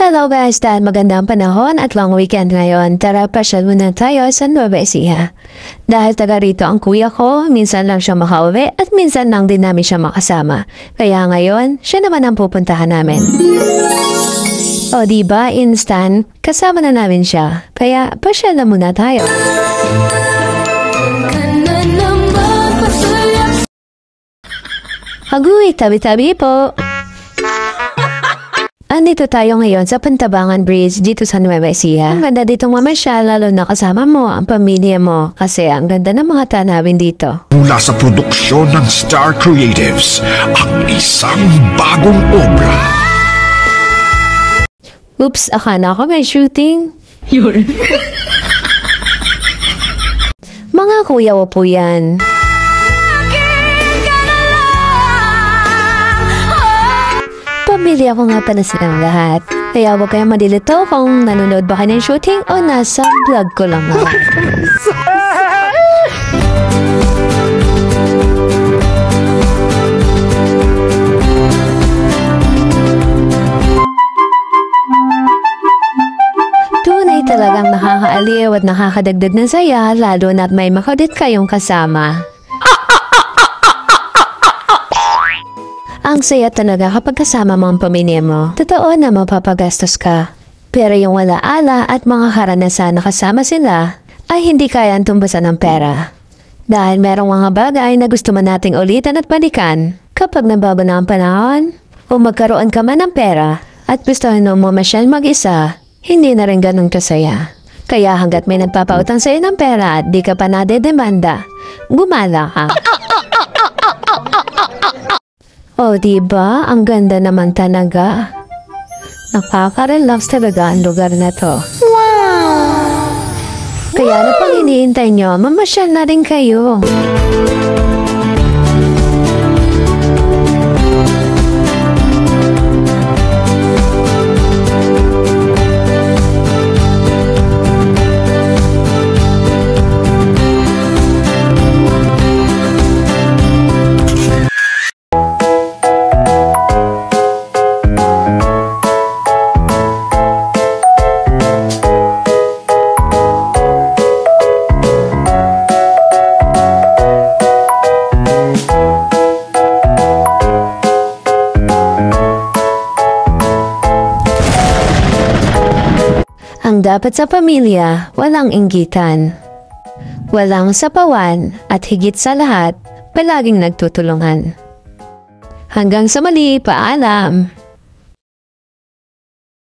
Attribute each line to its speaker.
Speaker 1: Hello guys, dahil magandang panahon at long weekend ngayon, tara pasyal muna tayo sa Nueva Ecija. Dahil taga rito ang kuya ko, minsan lang siya makauwi at minsan lang din namin siya makasama. Kaya ngayon, siya naman ang pupuntahan namin. O diba, instant, kasama na namin siya. Kaya pasyal na muna tayo. Agoy, tabi-tabi po. Andito tayo ngayon sa Pantabangan Bridge dito sa Nueva Ecija. Ang ganda ditong mamasyal, lalo na kasama mo ang pamilya mo kasi ang ganda ng mga tanawin dito.
Speaker 2: Mula sa produksyon ng Star Creatives, ang isang bagong obra.
Speaker 1: Oops, akala ko may shooting. Yun. Mga kuya po yan. Pamilya ko nga pala silang lahat. Kaya huwag kayong madilito kung nanonood ba kayo ng shooting o nasa vlog ko lang nga. Tunay talagang nakakaaliw at nakakadagdag ng saya lalo na't may makadit kayong kasama. Ang saya talaga kapag kasama mo ang pamilya mo. Totoo na mapapagastos ka. Pero yung wala-ala at mga karanasan na kasama sila ay hindi kayang tumbasan ng pera. Dahil merong mga bagay na gusto man nating ulitan at balikan kapag nabago na ang panahon o magkaroon ka man ng pera at gustuhin mo masyal mag-isa, hindi na rin ganun kasaya. Kaya hanggat may nagpapautang sa'yo ng pera at di ka pa nadedemanda, gumala ka. Oh, diba? Ang ganda naman talaga. Nakaka-relax talaga ang lugar na to. Wow! Kaya na pang hinihintay nyo, mamasyal na rin kayo. Ang dapat sa pamilya, walang inggitan, walang sapawan at higit sa lahat, palaging nagtutulungan. Hanggang sa mali, paalam!